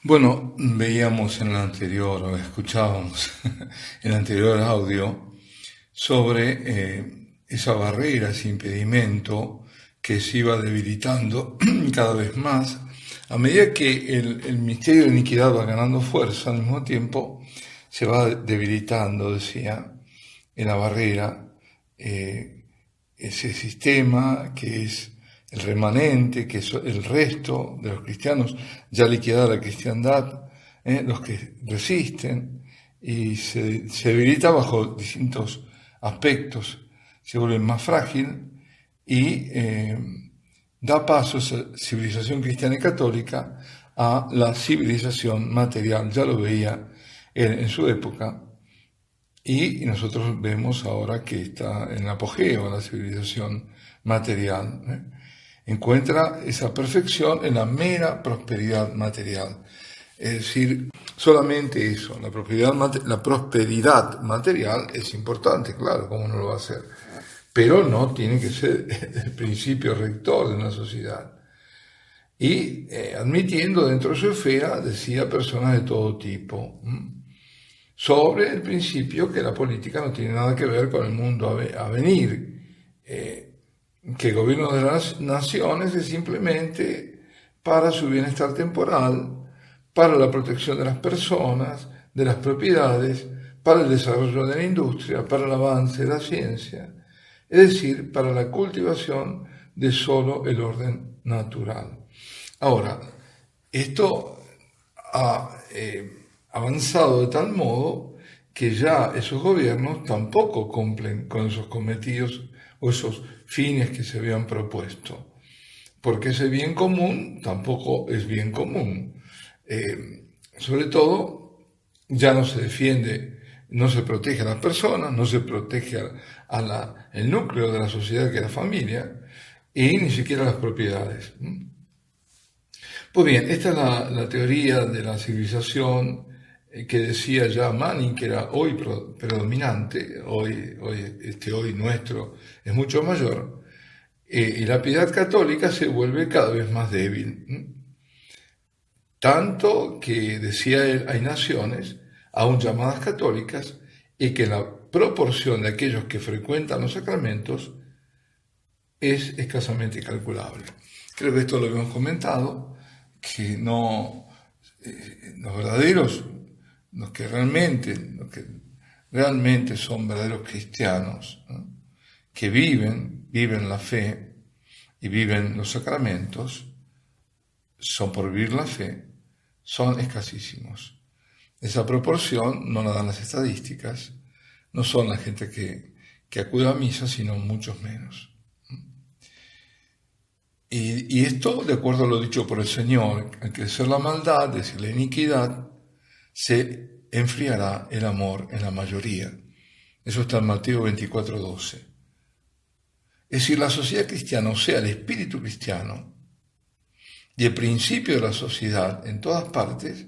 Bueno, veíamos en el anterior, o escuchábamos en el anterior audio sobre esa barrera, ese impedimento que se iba debilitando cada vez más a medida que el misterio de iniquidad va ganando fuerza. Al mismo tiempo se va debilitando, decía, en la barrera, ese sistema que es el remanente, que es el resto de los cristianos, ya liquidada la cristiandad, los que resisten, y se debilita bajo distintos aspectos, se vuelve más frágil y da paso esa civilización cristiana y católica a la civilización material. Ya lo veía él en su época, y nosotros vemos ahora que está en apogeo la civilización material. Encuentra esa perfección en la mera prosperidad material. Es decir, solamente eso, la prosperidad material es importante, claro, ¿cómo no lo va a hacer? Pero no tiene que ser el principio rector de una sociedad. Y admitiendo dentro de su esfera, decía, personas de todo tipo, sobre el principio que la política no tiene nada que ver con el mundo a venir, que el gobierno de las naciones es simplemente para su bienestar temporal, para la protección de las personas, de las propiedades, para el desarrollo de la industria, para el avance de la ciencia, es decir, para la cultivación de solo el orden natural. Ahora, esto ha avanzado de tal modo que ya esos gobiernos tampoco cumplen con esos cometidos o esos fines que se habían propuesto, porque ese bien común tampoco es bien común. Sobre todo, ya no se defiende, no se protege a las personas, no se protege el núcleo de la sociedad, que es la familia, y ni siquiera las propiedades. Pues bien, esta es la teoría de la civilización que decía ya Manning, que era hoy predominante, hoy nuestro es mucho mayor, y la piedad católica se vuelve cada vez más débil. Tanto que, decía él, hay naciones, aún llamadas católicas, y que la proporción de aquellos que frecuentan los sacramentos es escasamente calculable. Creo que esto lo hemos comentado, que no, los verdaderos, los que realmente son verdaderos cristianos, ¿no?, que viven la fe y viven los sacramentos, son por vivir la fe, son escasísimos. Esa proporción no la dan las estadísticas, no son la gente que acude a misa, sino muchos menos. Y esto, de acuerdo a lo dicho por el Señor, al crecer la maldad, es decir, la iniquidad, se enfriará el amor en la mayoría. Eso está en Mateo 24:12. Es decir, la sociedad cristiana, o sea, el espíritu cristiano, y el principio de la sociedad en todas partes,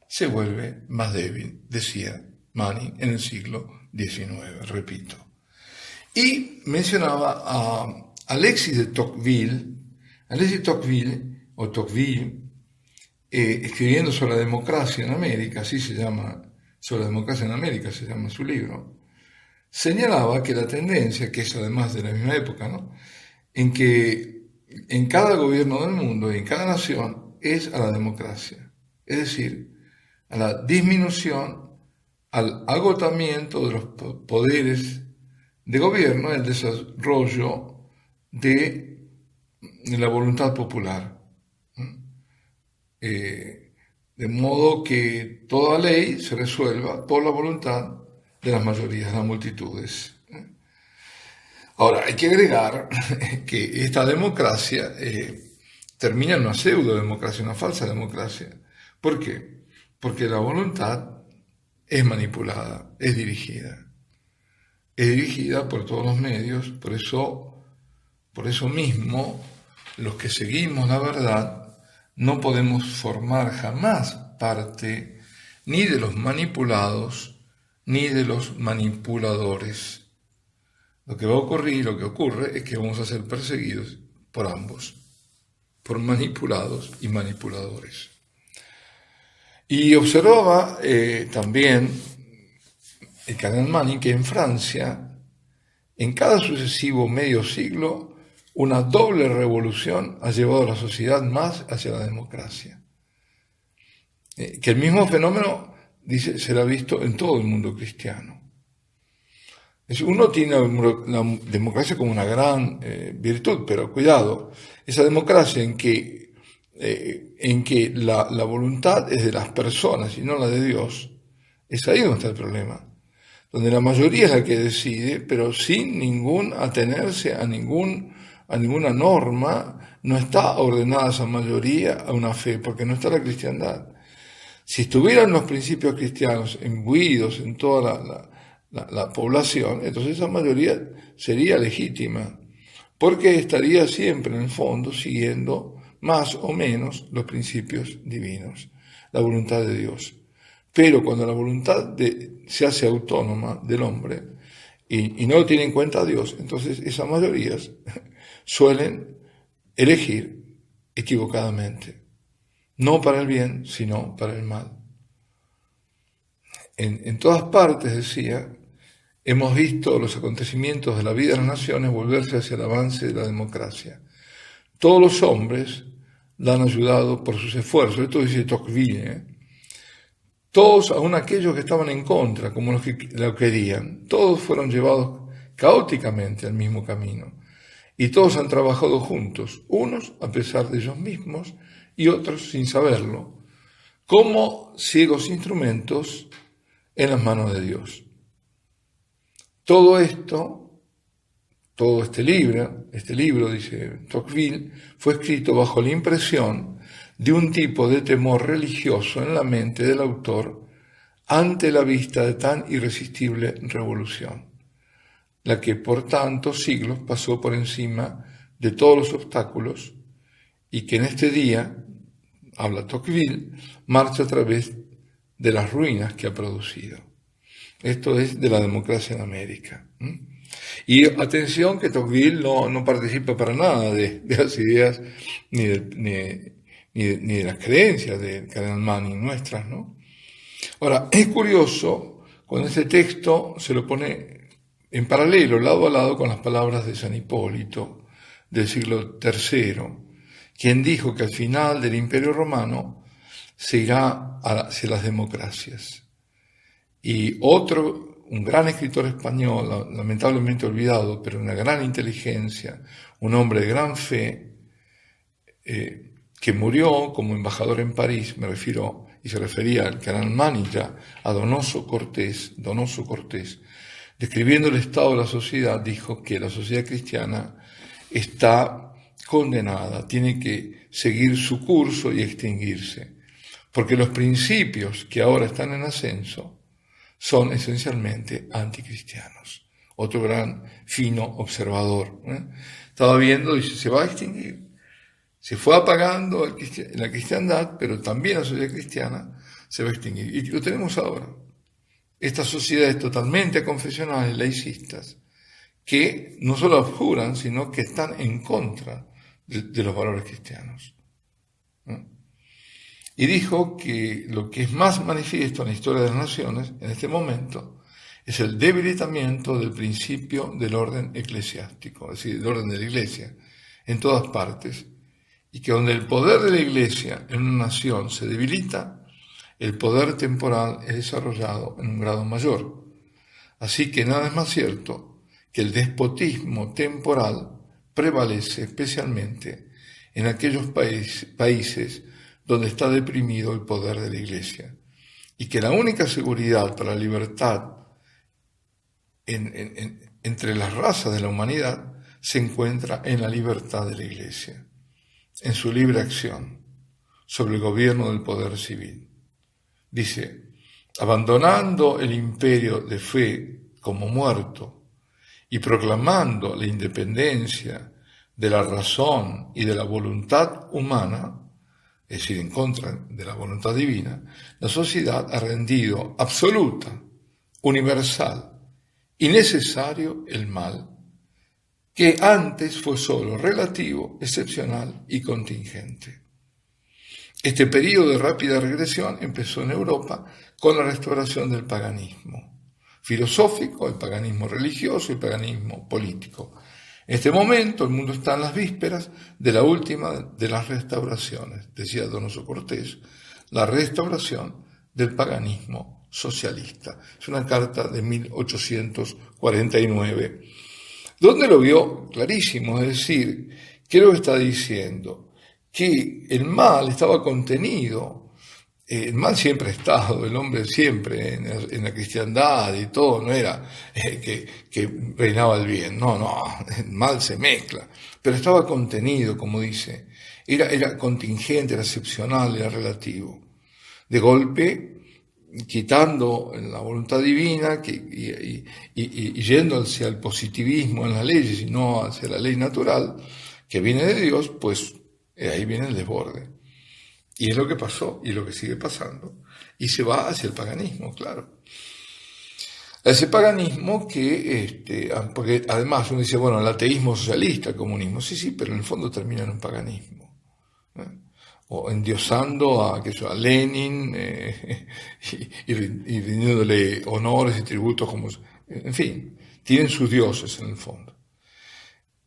se vuelve más débil, decía Manning en el siglo XIX, repito. Y mencionaba a Alexis de Tocqueville, o Tocqueville, escribiendo sobre la democracia en América, así se llama, sobre la democracia en América se llama su libro, señalaba que la tendencia, que es además de la misma época, ¿no?, en que en cada gobierno del mundo y en cada nación es a la democracia, es decir, a la disminución, al agotamiento de los poderes de gobierno, el desarrollo de la voluntad popular. De modo que toda ley se resuelva por la voluntad de las mayorías, de las multitudes. Ahora, hay que agregar que esta democracia termina en una pseudo-democracia, una falsa democracia. ¿Por qué? Porque la voluntad es manipulada, es dirigida por todos los medios. Por eso mismo, los que seguimos la verdad no podemos formar jamás parte ni de los manipulados ni de los manipuladores. Lo que va a ocurrir, lo que ocurre, es que vamos a ser perseguidos por ambos, por manipulados y manipuladores. Y observaba también el cardenal Manning que en Francia, en cada sucesivo medio siglo, una doble revolución ha llevado a la sociedad más hacia la democracia. Que el mismo fenómeno, dice, será visto en todo el mundo cristiano. Uno tiene la democracia como una gran virtud, pero cuidado, esa democracia en que la voluntad es de las personas y no la de Dios, es ahí donde está el problema. Donde la mayoría es la que decide, pero sin atenerse a ninguna norma, no está ordenada esa mayoría a una fe, porque no está la cristiandad. Si estuvieran los principios cristianos imbuidos en toda la población, entonces esa mayoría sería legítima, porque estaría siempre en el fondo siguiendo más o menos los principios divinos, la voluntad de Dios. Pero cuando la voluntad se hace autónoma del hombre y no tiene en cuenta a Dios, entonces esas mayorías suelen elegir equivocadamente, no para el bien, sino para el mal. En todas partes, decía, hemos visto los acontecimientos de la vida de las naciones volverse hacia el avance de la democracia. Todos los hombres la han ayudado por sus esfuerzos. Esto dice Tocqueville, Todos, aun aquellos que estaban en contra, como los que la querían, todos fueron llevados caóticamente al mismo camino. Y todos han trabajado juntos, unos a pesar de ellos mismos y otros sin saberlo, como ciegos instrumentos en las manos de Dios. Todo este libro, dice Tocqueville, fue escrito bajo la impresión de un tipo de temor religioso en la mente del autor ante la vista de tan irresistible revolución, la que por tantos siglos pasó por encima de todos los obstáculos y que en este día, habla Tocqueville, marcha a través de las ruinas que ha producido. Esto es de la democracia en América. Y atención que Tocqueville no participa para nada de las ideas ni de las creencias del cardenal Manning nuestras, ¿no? Ahora, es curioso, cuando este texto se lo pone en paralelo, lado a lado, con las palabras de San Hipólito del siglo III, quien dijo que al final del Imperio Romano se irá hacia las democracias. Y un gran escritor español, lamentablemente olvidado, pero una gran inteligencia, un hombre de gran fe, que murió como embajador en París, y se refería al cardenal Manning ya, a Donoso Cortés, describiendo el estado de la sociedad, dijo que la sociedad cristiana está condenada, tiene que seguir su curso y extinguirse, porque los principios que ahora están en ascenso son esencialmente anticristianos. Otro gran fino observador. Estaba viendo, dice, se va a extinguir. Se fue apagando la cristiandad, pero también la sociedad cristiana se va a extinguir. Y lo tenemos ahora. Estas sociedades totalmente confesionales, laicistas, que no solo abjuran, sino que están en contra de los valores cristianos. Y dijo que lo que es más manifiesto en la historia de las naciones en este momento es el debilitamiento del principio del orden eclesiástico, es decir, del orden de la Iglesia, en todas partes, y que donde el poder de la Iglesia en una nación se debilita, el poder temporal es desarrollado en un grado mayor. Así que nada es más cierto que el despotismo temporal prevalece especialmente en aquellos países donde está deprimido el poder de la Iglesia, y que la única seguridad para la libertad entre las razas de la humanidad se encuentra en la libertad de la Iglesia, en su libre acción sobre el gobierno del poder civil. Dice, abandonando el imperio de fe como muerto y proclamando la independencia de la razón y de la voluntad humana, es decir, en contra de la voluntad divina, la sociedad ha rendido absoluta, universal y necesario el mal, que antes fue solo relativo, excepcional y contingente. Este periodo de rápida regresión empezó en Europa con la restauración del paganismo filosófico, el paganismo religioso y el paganismo político. En este momento el mundo está en las vísperas de la última de las restauraciones, decía Donoso Cortés, la restauración del paganismo socialista. Es una carta de 1849, donde lo vio clarísimo, es decir, ¿qué es lo que está diciendo? Que el mal estaba contenido. El mal siempre ha estado, el hombre siempre en la cristiandad y todo, no era que reinaba el bien, no, el mal se mezcla, pero estaba contenido, como dice, era contingente, era excepcional, era relativo. De golpe, quitando la voluntad divina y yendo hacia el positivismo en las leyes y no hacia la ley natural, que viene de Dios, pues ahí viene el desborde. Y es lo que pasó y lo que sigue pasando. Y se va hacia el paganismo, claro. Ese paganismo porque además uno dice, bueno, el ateísmo socialista, el comunismo, sí, pero en el fondo termina en un paganismo. O endiosando a Lenin y rindiéndole honores y tributos, en fin, tienen sus dioses en el fondo.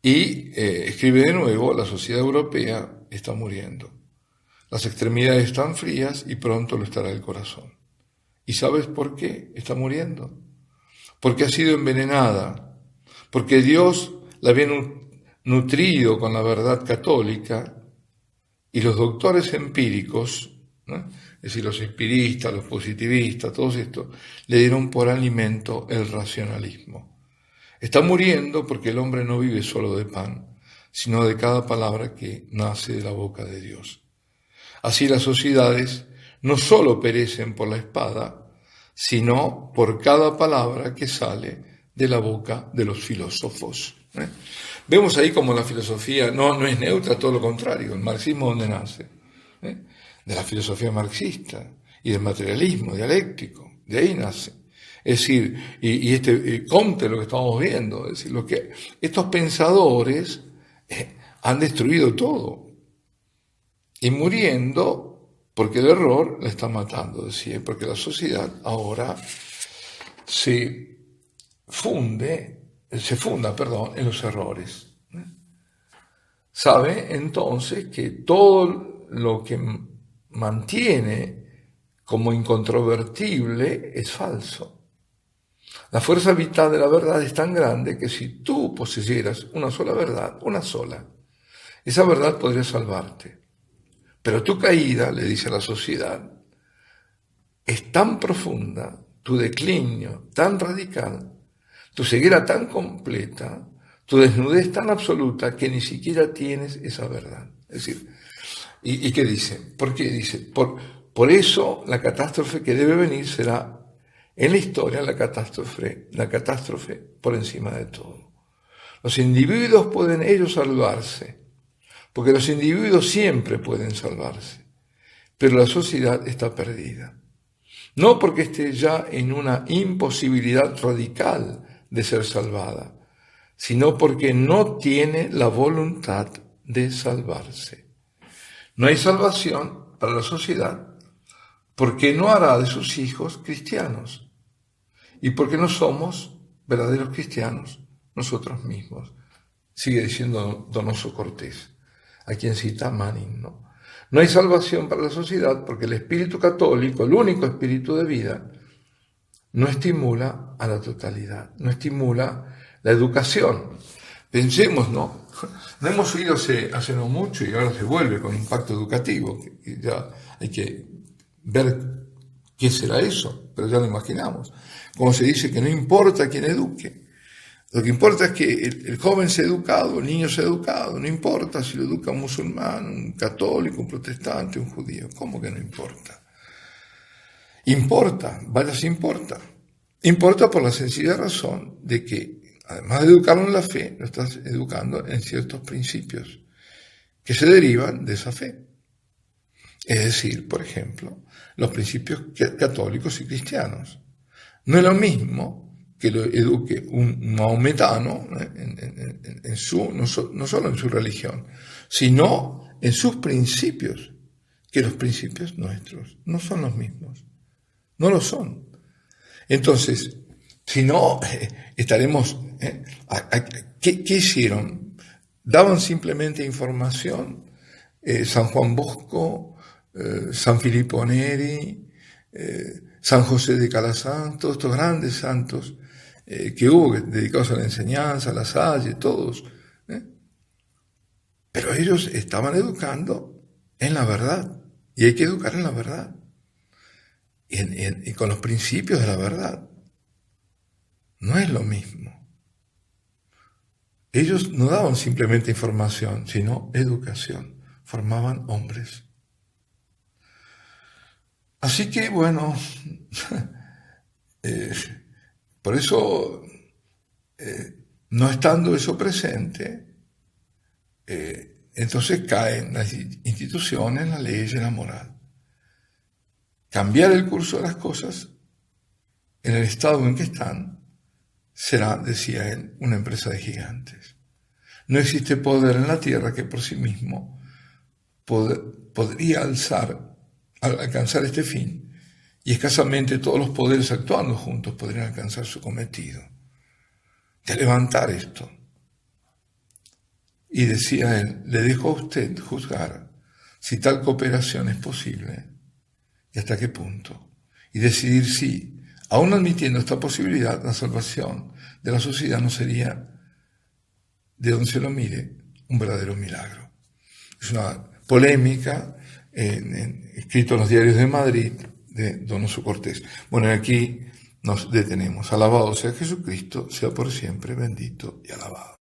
Y escribe de nuevo, la sociedad europea está muriendo. Las extremidades están frías y pronto lo estará el corazón. ¿Y sabes por qué está muriendo? Porque ha sido envenenada, porque Dios la había nutrido con la verdad católica y los doctores empíricos, ¿no? Es decir, los empiristas, los positivistas, todos estos, le dieron por alimento el racionalismo. Está muriendo porque el hombre no vive solo de pan, sino de cada palabra que nace de la boca de Dios. Así las sociedades no solo perecen por la espada, sino por cada palabra que sale de la boca de los filósofos. Vemos ahí como la filosofía no es neutra, todo lo contrario. El marxismo, ¿dónde nace? De la filosofía marxista y del materialismo dialéctico, de ahí nace. Es decir, Comte, lo que estamos viendo, es decir, estos pensadores han destruido todo. Y muriendo porque el error la está matando, decía, porque la sociedad ahora se funda, en los errores. Sabe entonces que todo lo que mantiene como incontrovertible es falso. La fuerza vital de la verdad es tan grande que si tú poseyeras una sola verdad, esa verdad podría salvarte. Pero tu caída, le dice la sociedad, es tan profunda, tu declinio tan radical, tu ceguera tan completa, tu desnudez tan absoluta que ni siquiera tienes esa verdad. Es decir, ¿y qué dice? ¿Por qué? Dice, por eso la catástrofe que debe venir será en la historia la catástrofe por encima de todo. Los individuos pueden ellos salvarse, porque los individuos siempre pueden salvarse, pero la sociedad está perdida. No porque esté ya en una imposibilidad radical de ser salvada, sino porque no tiene la voluntad de salvarse. No hay salvación para la sociedad porque no hará de sus hijos cristianos y porque no somos verdaderos cristianos nosotros mismos, sigue diciendo Donoso Cortés, a quien cita Manning, ¿no? No hay salvación para la sociedad porque el espíritu católico, el único espíritu de vida, no estimula a la totalidad, no estimula la educación. Pensemos, ¿no? No hemos oído hace no mucho y ahora se vuelve con un pacto educativo, que ya hay que ver qué será eso, pero ya lo imaginamos. Como se dice que no importa quién eduque, lo que importa es que el joven sea educado, el niño sea educado, no importa si lo educa un musulmán, un católico, un protestante, un judío. ¿Cómo que no importa? Importa, vaya si importa. Importa por la sencilla razón de que, además de educarlo en la fe, lo estás educando en ciertos principios que se derivan de esa fe. Es decir, por ejemplo, los principios católicos y cristianos. No es lo mismo que lo eduque un maometano no solo en su religión, sino en sus principios, que los principios nuestros no son los mismos. No lo son. Entonces, si no, estaremos... ¿Qué hicieron? Daban simplemente información. San Juan Bosco, San Filippo Neri, San José de Calasanz, todos estos grandes santos que hubo dedicados a la enseñanza, a la Salle, todos. Pero ellos estaban educando en la verdad. Y hay que educar en la verdad. Y con los principios de la verdad. No es lo mismo. Ellos no daban simplemente información, sino educación. Formaban hombres. Así que, bueno, por eso, no estando eso presente, entonces caen las instituciones, las leyes, la moral. Cambiar el curso de las cosas en el estado en que están será, decía él, una empresa de gigantes. No existe poder en la tierra que por sí mismo podría alcanzar este fin, y escasamente todos los poderes actuando juntos podrían alcanzar su cometido, de levantar esto. Y decía él, le dejo a usted juzgar si tal cooperación es posible y hasta qué punto, y decidir si, aún admitiendo esta posibilidad, la salvación de la sociedad no sería, de donde se lo mire, un verdadero milagro. Es una polémica escrito en los diarios de Madrid de Donoso Cortés. Bueno, aquí nos detenemos. Alabado sea Jesucristo, sea por siempre bendito y alabado.